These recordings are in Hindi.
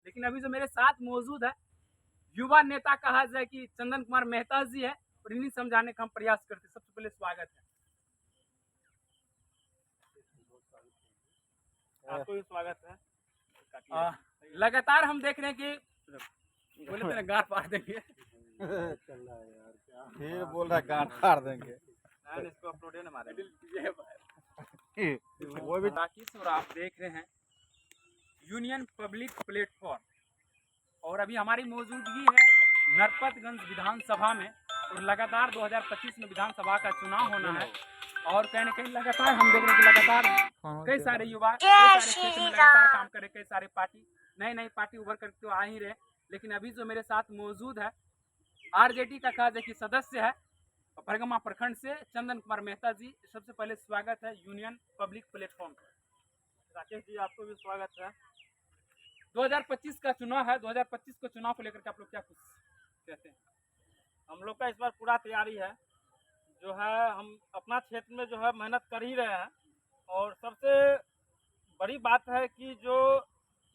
लेकिन अभी जो मेरे साथ मौजूद है युवा नेता कहा जाए कि चंदन कुमार मेहता जी है और इन्हीं समझाने का हम प्रयास करते हैं। सबसे पहले स्वागत है, आपको भी स्वागत है। लगातार हम देख रहे हैं कि बोले तो गांठ फाड़ देंगे फिर बोल रहा गांठ फाड़ देंगे। इसको अपलोड ना मारे वो भी राकेश और आप देख रहे हैं यूनियन पब्लिक प्लेटफॉर्म और अभी हमारी मौजूदगी है नरपतगंज विधानसभा में और लगातार 2025 में विधानसभा का चुनाव होना है और कहीं ना कहीं लगातार हम देख रहे हैं कि लगातार कई सारे युवा कई सारे क्षेत्र में लगातार काम कर रहे, कई सारे पार्टी नई पार्टी उभर कर तो आ ही रहे। लेकिन अभी जो मेरे साथ मौजूद है आरजेडी का कहा जाए कि सदस्य है बरगमा प्रखंड से चंदन कुमार मेहता जी। सबसे पहले स्वागत है यूनियन पब्लिक प्लेटफॉर्म पर। राकेश जी आपको भी स्वागत है। 2025 का चुनाव है, 2025 के चुनाव को लेकर के आप लोग क्या कुछ कहते हैं? हम लोग का इस बार पूरा तैयारी है, जो है हम अपना क्षेत्र में जो है मेहनत कर ही रहे हैं और सबसे बड़ी बात है कि जो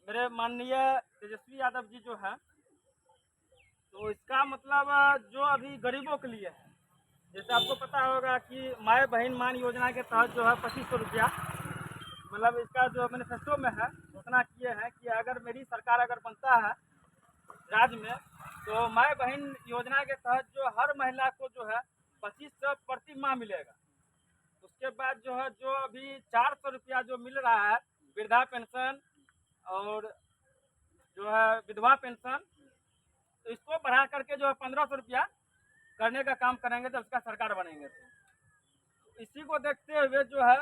मेरे माननीय तेजस्वी यादव जी जो है, तो इसका मतलब जो अभी गरीबों के लिए है, जैसे आपको पता होगा कि माए बहन मान योजना के तहत जो है 2500 रुपया मतलब इसका जो मैनिफेस्टो में है घोषणा किए हैं कि अगर मेरी सरकार अगर बनता है राज्य में तो माए बहन योजना के तहत जो हर महिला को जो है 2500 प्रति माह मिलेगा। उसके बाद जो है जो अभी 400 रुपया जो मिल रहा है वृद्धा पेंशन और जो है विधवा पेंशन, तो इसको बढ़ा करके जो है 1500 रुपया करने का काम करेंगे जब इसका सरकार बनेंगे। तो इसी को देखते हुए जो है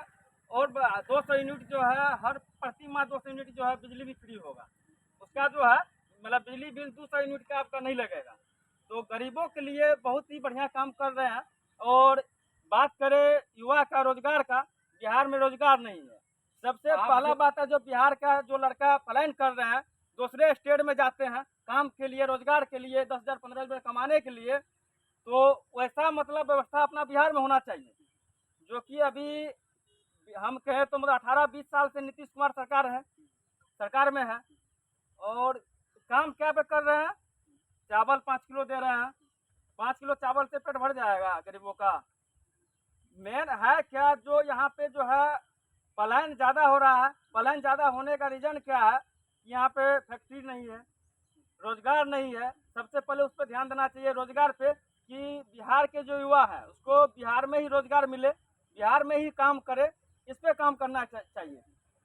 और 200 यूनिट जो है हर प्रति माह 200 यूनिट जो है बिजली भी फ्री होगा। उसका जो है मतलब बिजली बिल 200 यूनिट का आपका नहीं लगेगा। तो गरीबों के लिए बहुत ही बढ़िया काम कर रहे हैं। और बात करें युवा का रोजगार का, बिहार में रोजगार नहीं है। सबसे पहला बात है जो बिहार का जो लड़का पलायन कर रहे हैं दूसरे स्टेट में जाते हैं काम के लिए, रोजगार के लिए, 10,000 15,000 कमाने के लिए, तो वैसा मतलब व्यवस्था अपना बिहार में होना चाहिए। जो कि अभी हम कहें तो मतलब 18-20 साल से नीतीश कुमार सरकार में है और काम क्या पे कर रहे हैं, चावल 5 किलो दे रहे हैं। 5 किलो चावल से पेट भर जाएगा गरीबों का? मेन है क्या जो यहाँ पे जो है पलायन ज़्यादा हो रहा है। पलायन ज़्यादा होने का रीज़न क्या है? यहाँ पे फैक्ट्री नहीं है, रोजगार नहीं है। सबसे पहले उस पर ध्यान देना चाहिए रोजगार पे कि बिहार के जो युवा है उसको बिहार में ही रोजगार मिले, बिहार में ही काम करे, इस पे काम करना चाहिए।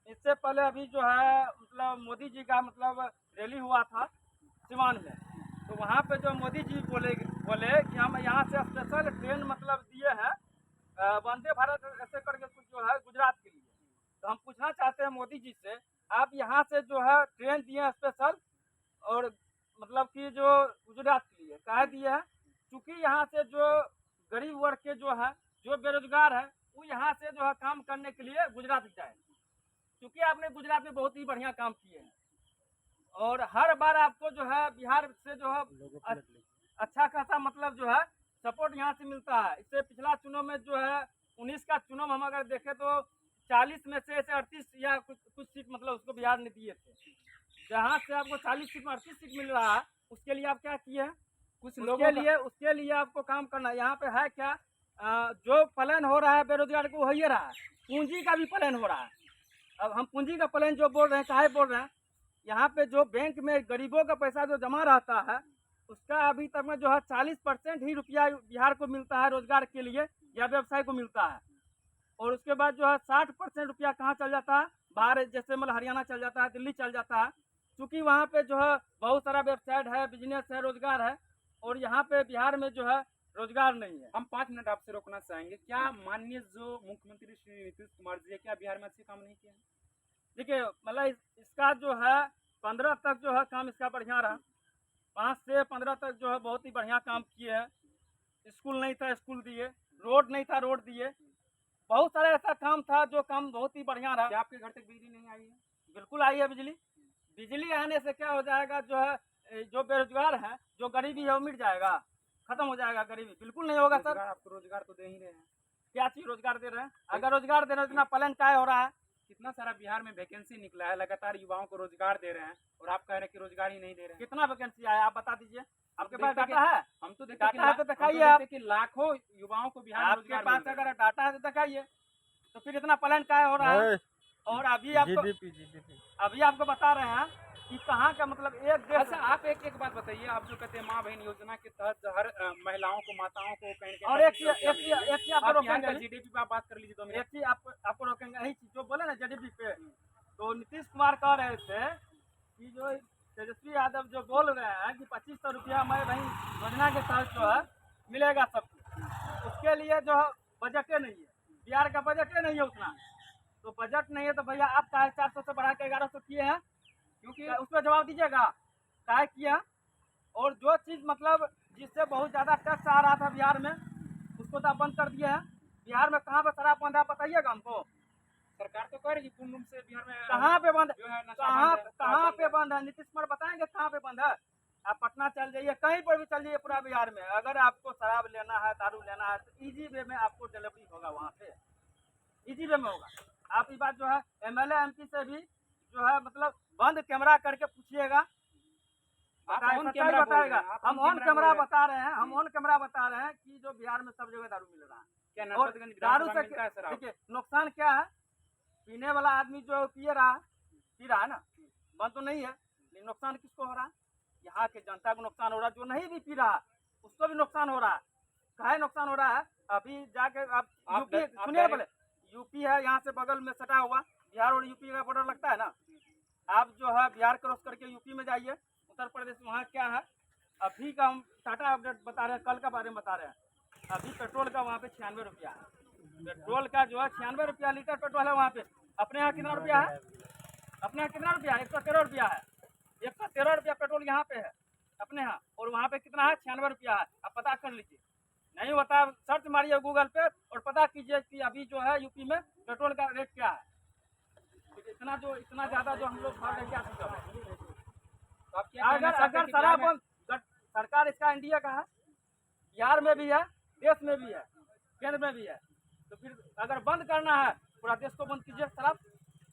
इससे पहले अभी जो है मतलब मोदी जी का मतलब रैली हुआ था सिवान में, तो वहाँ पे जो मोदी जी बोले कि हम यहाँ से स्पेशल ट्रेन मतलब दिए हैं वंदे भारत ऐसे करके कुछ जो है गुजरात के लिए। तो हम पूछना चाहते हैं मोदी जी से, आप यहाँ से जो है ट्रेन दिए हैं स्पेशल और मतलब कि जो गुजरात के लिए कह दिए हैं, चूँकि यहाँ से जो गरीब वर्ग के जो है जो बेरोजगार है वो यहाँ से जो है काम करने के लिए गुजरात जाए, क्योंकि आपने गुजरात में बहुत ही बढ़िया काम किए हैं और हर बार आपको जो है बिहार से जो है अच्छा खासा मतलब जो है सपोर्ट यहाँ से मिलता है। इससे पिछला चुनाव में जो है 19 का चुनाव हम अगर देखें तो 40 में से 38 या कुछ सीट मतलब उसको बिहार ने दिए थे। जहाँ से आपको 40 सीट में 38 सीट मिल रहा है उसके लिए आप क्या किए हैं? कुछ लोगों के उसके लिए आपको काम करना है। यहाँ पे है क्या जो पलायन हो रहा है बेरोजगार को हो ही रहा है, पूंजी का भी पलायन हो रहा है। अब हम पूंजी का पलायन जो बोल रहे हैं काहे बोल रहे हैं, यहाँ पे जो बैंक में गरीबों का पैसा जो जमा रहता है उसका अभी तक में जो है 40% ही रुपया बिहार को मिलता है रोजगार के लिए या व्यवसाय को मिलता है। और उसके बाद जो है 60% रुपया कहाँ चल जाता है? बाहर, जैसे मतलब हरियाणा चल जाता है, दिल्ली चल जाता है, क्योंकि वहाँ पे जो है बहुत सारा वेबसाइट है, बिजनेस है, रोजगार है और यहाँ पे बिहार में जो है रोजगार नहीं है। हम 5 मिनट आपसे रोकना चाहेंगे। क्या माननीय जो मुख्यमंत्री श्री नीतीश कुमार जी है क्या बिहार में अच्छे काम नहीं किए हैं? देखिए मतलब इसका जो है 15 तक जो है काम इसका बढ़िया रहा, 5 से 15 तक जो है बहुत ही बढ़िया काम किए हैं। स्कूल नहीं था स्कूल दिए, रोड नहीं था रोड दिए, बहुत सारा ऐसा काम था जो काम बहुत ही बढ़िया रहा। क्या आपके घर तक बिजली नहीं आई है? बिल्कुल आई है बिजली। बिजली आने से क्या हो जाएगा, जो है जो बेरोजगार है, जो गरीबी है वो मिट जाएगा, खत्म हो जाएगा गरीबी। बिल्कुल नहीं होगा सर। आपको रोजगार तो दे ही रहे हैं। क्या चीज रोजगार दे रहे हैं? अगर रोजगार दे रहे हैं इतना पलायन क्या हो रहा है? कितना सारा बिहार में वैकेंसी निकला है, लगातार युवाओं को रोजगार दे रहे हैं और आप कह रहे हैं कि रोजगार ही नहीं दे रहे हैं। कितना वैकेंसी आया आप बता दीजिए, आपके पास देखते डाटा है? हम तो देखते डाटा है तो दिखाइए आप आप। कि लाखों युवाओं को बिहार में आपके रोजगार पास मिल रहा है। अगर डाटा है तो दिखाइए, तो फिर इतना प्लान क्या हो रहा है? और अभी आपको अभी आपको बता रहे हैं कि कहाँ का मतलब एक देश। अच्छा, आप एक बात बताइए, आप जो कहते हैं माँ बहन योजना के तहत हर महिलाओं को, माताओं को कहीं और एक चीज आपको रोकेंगे, जीडीपी पे आप बात कर लीजिए 2 मिनट। एक चीज आपको रोकेंगे, यही चीज जो बोले ना जेडीपी पे, तो नीतीश कुमार कह रहे थे कि जो तेजस्वी यादव जो बोल रहे हैं कि 2500 रुपया मैं वही योजना के तहत जो है मिलेगा सबको, उसके लिए जो है बजटे नहीं है, बिहार का बजटे नहीं है उतना। तो बजट नहीं है तो भैया आप काहे 400 से बढ़ा के 1100 किए हैं? क्योंकि उस पर जवाब दीजिएगा काहे किया। और जो चीज़ मतलब जिससे बहुत ज़्यादा टैक्स आ रहा था बिहार में, उसको तो आप बंद कर दिए हैं। बिहार में कहाँ पे शराब बंद है बताइएगा हमको। सरकार तो कह रही है पूर्ण रूप से बिहार में कहाँ पे बंद जो है नशा कहाँ बंद है, कहाँ पे बंद है? नीतीश कुमार बताएंगे कहाँ पे बंद है। आप पटना चल जाइए, कहीं पर भी चल जाइए पूरा बिहार में, अगर आपको शराब लेना है, दारू लेना है, तो इजी वे में आपको डिलीवरी होगा, वहाँ पे इजी वे में होगा। आप ये बात जो है एमएलए एमपी से भी जो है मतलब बंद कैमरा करके पूछिएगा, बताएगा। हम ऑन कैमरा बता रहे हैं, हम ऑन कैमरा बता रहे हैं कि जो बिहार में सब जगह दारू मिल रहा है। क्या और नरपतगंज दारू विधानसभा से में मिलता है शराब? देखिए नुकसान क्या है, पीने वाला आदमी जो पी रहा है ना, बंद तो नहीं है, लेकिन नुकसान किसको हो रहा है? यहाँ के जनता को नुकसान हो रहा है, जो नहीं भी पी रहा उसको भी नुकसान हो रहा है। काहे नुकसान हो रहा है? अभी जाके आप यूपी सुनिए, बोले यूपी है यहाँ से बगल में सटा हुआ, बिहार और यूपी का बॉर्डर लगता है ना। आप जो है बिहार क्रॉस करके यूपी में जाइए, उत्तर प्रदेश, वहाँ क्या है अभी का हम टाटा अपडेट बता रहे हैं, कल का बारे में बता रहे हैं। अभी पेट्रोल का वहाँ पे 96 रुपया है, पेट्रोल का जो है 96 रुपया लीटर पेट्रोल है वहाँ पे। अपने यहाँ कितना रुपया है? अपने यहाँ कितना रुपया है? 113 रुपया है। 113 रुपया पेट्रोल यहाँ पे है अपने यहाँ, और वहाँ पे कितना है? 96 रुपया है। आप पता कर लीजिए, नहीं बता सर्च मारिए गूगल पे और पता कीजिए कि अभी जो है यूपी में पेट्रोल का रेट क्या है। इतना ज्यादा जो हम लोग भर रहे क्या अगर शराब बंद, सरकार इसका इंडिया का है, बिहार में भी है, देश में भी है, केंद्र में भी है, तो फिर अगर बंद करना है पूरा देश को बंद कीजिए, शराब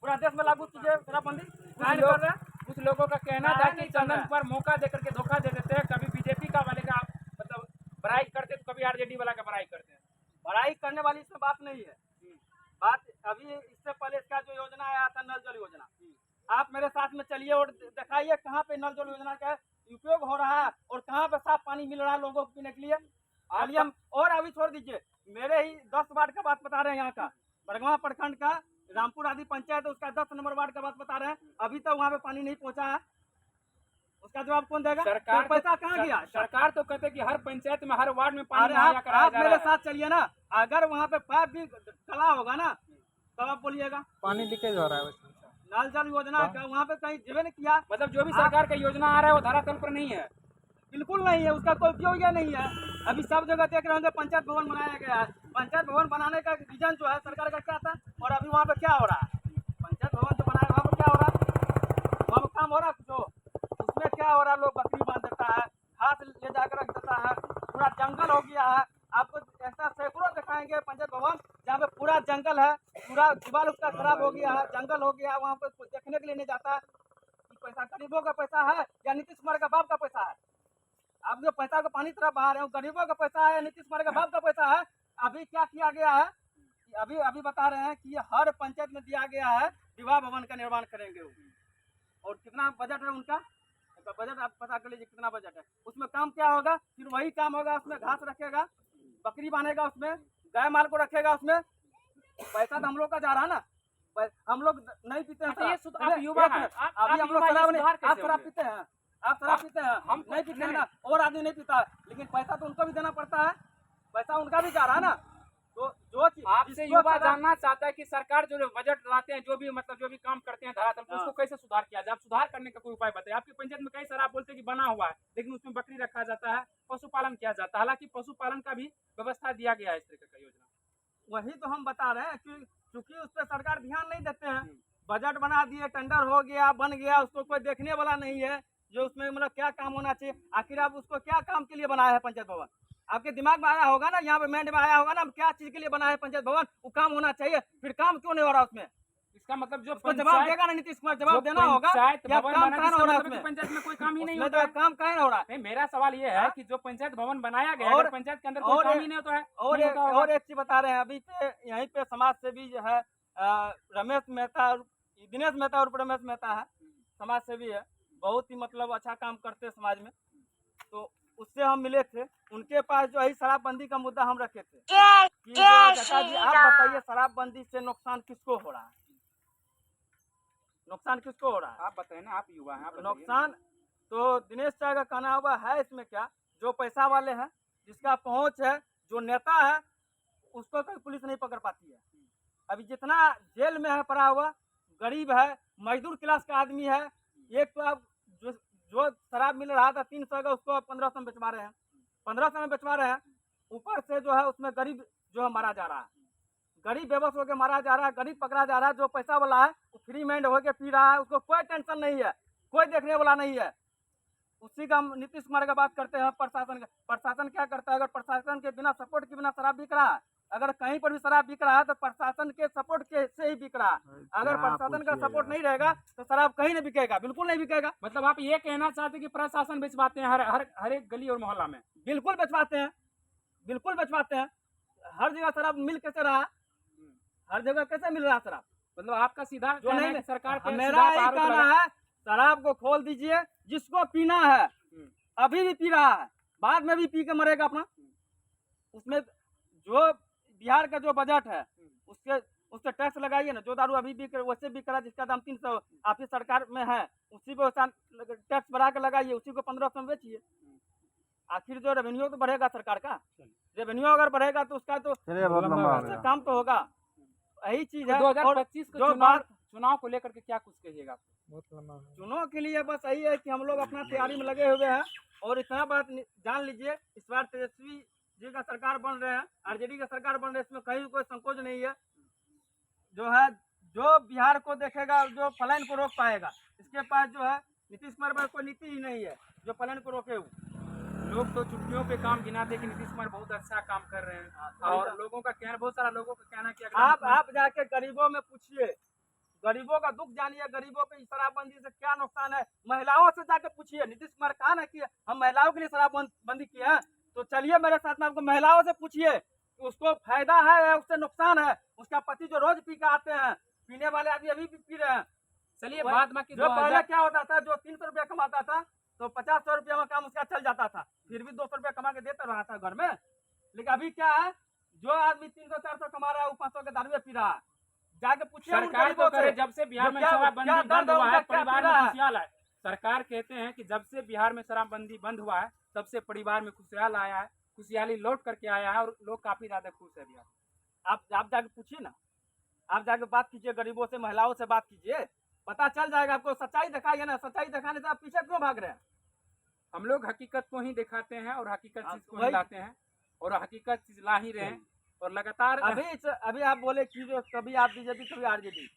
पूरा देश में लागू कीजिए शराबबंदी। कर रहे हैं कुछ लोगों का कहना था कि चंदन पर मौका देकर के धोखा दे देते हैं, कभी बीजेपी का वाले का मतलब बड़ाई करते तो कभी आरजेडी वाला का बड़ाई करते हैं। बड़ाई करने वाली इसमें बात नहीं है। बात अभी इससे पहले इसका जो योजना आया था नल जल योजना, आप मेरे साथ में चलिए और दिखाइए कहाँ पे नल जल योजना का उपयोग हो रहा है और कहाँ पे साफ पानी मिल रहा है लोगों को पीने के लिए। हम और अभी छोड़ दीजिए, मेरे ही 10 वार्ड का बात बता रहे हैं, यहाँ का बड़गवा प्रखंड का रामपुर आदि पंचायत है, उसका 10 नंबर वार्ड का बात बता रहे हैं, अभी तक वहाँ पे पानी नहीं पहुँचा है। उसका जवाब कौन देगा? सरकार पैसा कहाँ गया? सरकार तो कहते हैं कि हर पंचायत में हर वार्ड में पानी आप मेरे साथ चलिए ना, अगर वहाँ पे पाइप भी कला होगा ना तब आप बोलिएगा पानी लीकेज हो रहा है। नल जल योजना का वहाँ पे कहीं जिले ने किया, मतलब जो भी सरकार का योजना आ रहा है वो धरातल पर नहीं है, बिल्कुल नहीं है, उसका कोई उपयोग ही नहीं है। अभी सब जगह देख रहे होंगे पंचायत भवन बनाया गया है, पंचायत भवन बनाने का रीजन जो है सरकार का क्या था, और अभी वहाँ पे क्या हो रहा है? पंचायत भवन जो बनाया वहाँ पे क्या हो रहा है? वहाँ पे काम हो रहा है कुछ? उसमें क्या हो रहा है? लोग बकरी बांध देता है, घास ले जाकर रख देता है, पूरा जंगल हो गया है। आपको ऐसा सैकड़ों दिखाएंगे पंचायत भवन जहाँ पे पूरा जंगल है, पूरा दीवार उसका खराब हो गया है, जंगल हो गया है, वहाँ पे कोई देखने के लिए नहीं जाता। पैसा गरीबों का पैसा है या नीतीश कुमार का बाप का पैसा है? आप जो पैसा को पानी तरह बहा रहे हो, गरीबों का पैसा है या नीतीश कुमार का बाप का पैसा है? अभी क्या किया गया है, अभी बता रहे हैं कि हर पंचायत में दिया गया है विवाह भवन का निर्माण करेंगे, और कितना बजट है उनका, बजट आप पता कर लीजिए कितना बजट है। उसमें काम क्या होगा? फिर वही काम होगा, उसमें घास रखेगा, बकरी बांधेगा, उसमें गाय माल को रखेगा, उसमें पैसा तो हम लोग का जा रहा है ना। हम लोग नहीं पीते हैं, आप युवा हैं, अभी हम लोग शराब नहीं, आप शराब पीते हैं, आप शराब पीते हैं, हम नहीं पीते हैं ना, और आदमी नहीं पीता, लेकिन पैसा तो उनको भी देना पड़ता है, पैसा उनका भी जा रहा है ना। तो जो आपसे युवा जानना चाहता है कि सरकार जो बजट लाते हैं, जो भी मतलब जो भी काम करते हैं धरातल पर, उसको कैसे सुधार किया जाए? आप सुधार करने का कोई उपाय बताइए। आपकी पंचायत में कई सारा आप बोलते हैं कि बना हुआ है, लेकिन उसमें बकरी रखा जाता है, पशुपालन किया जाता है, हालांकि पशुपालन का भी व्यवस्था दिया गया है इस तरह का योजना। वही तो हम बता रहे हैं कि चूंकि उस पर सरकार ध्यान नहीं देते हैं, बजट बना दिए, टेंडर हो गया, बन गया, उसको कोई देखने वाला नहीं है जो उसमें मतलब क्या काम होना चाहिए। आखिर आप उसको क्या काम के लिए बनाया है पंचायत भवन? आपके दिमाग में आया होगा ना, यहाँ पे माइंड में आया होगा ना, क्या चीज के लिए बनाया है पंचायत भवन, वो काम होना चाहिए, फिर काम क्यों नहीं हो रहा उसमें? इसका मतलब जो उसको जवाब देगा ना नीतीश कुमार, जवाब देना होगा। पंचायत क्या भवन काम बना, काहे इसका हो रहा है मतलब है कि उसमें? पंचायत में कोई काम ही नहीं उसमें होता तो है। काम काहे हो रहा है? नहीं, मेरा सवाल ये है हाँ? कि जो पंचायत भवन बनाया गया है, और- अगर पंचायत के अंदर कोई और काम एक- ही नहीं होता है, और नहीं एक होता होगा। और एक चीज बता रहे हैं, अभी पे यहीं पे समाज सेवी जो है रमेश मेहता और दिनेश मेहता और रमेश मेहता है, समाज सेवी है, बहुत ही मतलब अच्छा काम करते हैं समाज में। तो उससे हम मिले थे, उनके पास जो है शराबबंदी का मुद्दा हम रखे थे कि जो चाचा जी आप बताइए शराबबंदी से नुकसान किसको हो रहा है, नुकसान किसको हो रहा है? आप बताए ना, आप युवा हैं, आप बताइए। नुकसान तो दिनेश चाचा का कहना हुआ है इसमें क्या, जो पैसा वाले हैं, जिसका पहुंच है, जो नेता है, उसको कोई पुलिस नहीं पकड़ पाती है। अभी जितना जेल में है पड़ा हुआ, गरीब है, मजदूर क्लास का आदमी है, एक तो आप जो शराब मिल रहा था 300 का, उसको 1500 में बेचवा रहे हैं, 1500 में बेचवा रहे हैं। ऊपर से जो है उसमें गरीब जो है मारा जा रहा है, गरीब बेबस होकर मारा जा रहा है, गरीब पकड़ा जा रहा है। जो पैसा वाला है वो फ्री माइंड होकर पी रहा है, उसको कोई टेंशन नहीं है, कोई देखने वाला नहीं है। उसी का हम नीतीश कुमार का बात करते हैं। प्रशासन क्या करता है? अगर प्रशासन के बिना सपोर्ट के बिना शराब बिक रहा है, अगर कहीं पर भी शराब बिक रहा है तो प्रशासन के सपोर्ट के से ही बिक रहा है। अगर प्रशासन का सपोर्ट नहीं रहेगा तो शराब कहीं नहीं बिकेगा, बिल्कुल नहीं बिकेगा। मतलब आप ये कहना चाहते हैं कि प्रशासन बेचवाते हैं हर एक गली और मोहल्ला में? बिल्कुल बेचवाते हैं, बिल्कुल बेचवाते हैं। हर जगह शराब मिल कैसे रहा? हर जगह कैसे मिल रहा शराब? मतलब आपका सीधा जो कहना नहीं है कि सरकार पे मेरा सीधा यही आरोप कहना लगा- है, शराब को खोल दीजिए, जिसको पीना है अभी भी पी रहा है, बाद में भी पी के मरेगा अपना। उसमें जो बिहार का जो बजट है उससे टैक्स लगाइए ना। जो दारू अभी बिक वैसे बिक रहा है, जिसका दाम 300 आपकी सरकार में है, उसी को टैक्स बढ़ा के लगाइए, उसी को 1500 में बेचिए। आखिर जो रेवेन्यू तो बढ़ेगा सरकार का, रेवेन्यू अगर बढ़ेगा तो उसका तो चलिए बहुत लंबा हो गया। काम तो होगा। यही चीज है। 2025 और को जो बात चुनाव को लेकर के क्या कुछ कहिएगा? चुनाव के लिए बस यही है कि हम लोग अपना तैयारी में लगे हुए हैं। और इतना बात जान लीजिए, इस बार तेजस्वी जी का सरकार बन रहे हैं, आरजेडी का सरकार बन रहे हैं, इसमें कहीं कोई संकोच नहीं है। जो है जो बिहार को देखेगा, जो पलायन को रोक पाएगा, इसके पास जो है नीतीश कुमार पर कोई नीति ही नहीं है जो पलायन को रोके। लोग तो चुटकियों पे काम गिनाते हैं कि नीतीश कुमार बहुत अच्छा काम कर रहे हैं, और लोगों का कहना, बहुत सारा लोगों का कहना है कि अगर आप जाके गरीबों में पूछिए, गरीबों का दुख जानिए, गरीबों को शराबबंदी से क्या नुकसान है। महिलाओं से जाके पूछिए, नीतीश कुमार कहा ना कि हम महिलाओं के लिए शराबबंदी की है, तो चलिए मेरे साथ में, आपको महिलाओं से पूछिए कि उसको फायदा है या उससे नुकसान है। उसका पति जो रोज पी के आते हैं, पीने वाले आदमी अभी भी पी रहे हैं। चलिए बाद में कि जो पहले क्या होता था, जो 300 रुपया कमाता था तो 50-100 रुपया में काम उसका चल जाता था, फिर भी 200 रुपया कमा के देता रहा था घर में। लेकिन अभी क्या है, जो आदमी 300-400 कमा रहा है वो 500 के दारू पी रहा है। जाके पूछिए सरकार तो करे, जब से बिहार में शराबबंदी बंद हुआ है, परिवार में खुशहाल है। सरकार कहते हैं कि जब से बिहार में शराबबंदी बंद हुआ है, तब से परिवार में खुशहाल आया है, खुशहाली लौट करके आया है, और लोग काफी ज्यादा खुश है बिहार। आप जाके पूछिए ना, आप जाके बात कीजिए, गरीबों से, महिलाओं से बात कीजिए, पता चल जाएगा आपको। सच्चाई दिखाइए ना, सच्चाई दिखाने से आप पीछे क्यों भाग रहे हैं? हम लोग हकीकत को ही दिखाते हैं और हकीकत चीज को ही वही- लाते हैं, और हकीकत चीज ला ही रहे हैं, और लगातार अभी आप बोले कि जो कभी आप बीजेपी कभी आरजेडी,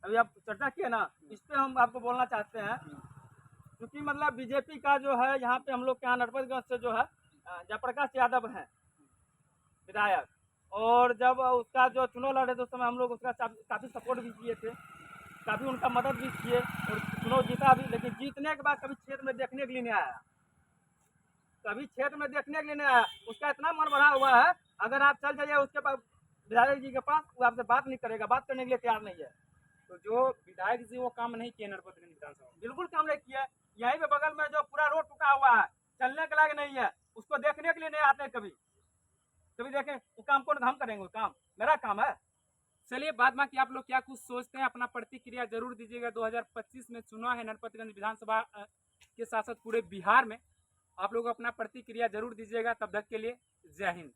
अभी आप चर्चा किए ना, इस पे हम आपको बोलना चाहते हैं। क्योंकि मतलब बीजेपी का जो है यहाँ पे हम लोग के यहाँ नरपतगंज से जो है जयप्रकाश यादव है विधायक, और जब उसका जो चुनाव लड़े तो उस समय हम लोग उसका काफ़ी सपोर्ट भी किए थे, काफ़ी उनका मदद भी किए, और चुनाव जीता भी। लेकिन जीतने के बाद कभी क्षेत्र में देखने के लिए नहीं आया, कभी क्षेत्र में देखने के लिए नहीं आया। उसका इतना मन बढ़ा हुआ है, अगर आप चल जाइए उसके पास, विधायक जी के पास, वो आपसे बात नहीं करेगा, बात करने के लिए तैयार नहीं है। तो जो विधायक जी वो काम नहीं किए नरपतगंज विधानसभा में, बिल्कुल काम नहीं किया। यहीं पे बगल में जो पूरा रोड टूटा हुआ है, चलने के लायक नहीं है, उसको देखने के लिए नहीं आते। कभी देखें वो काम कौन हम करेंगे? वो काम मेरा काम है। चलिए बाद में कि आप लोग क्या कुछ सोचते हैं, अपना प्रतिक्रिया जरूर दीजिएगा। 2025 में चुनाव है नरपतगंज विधानसभा के साथ साथ पूरे बिहार में, आप लोग अपना प्रतिक्रिया जरूर दीजिएगा। तब तक के लिए जय हिंद।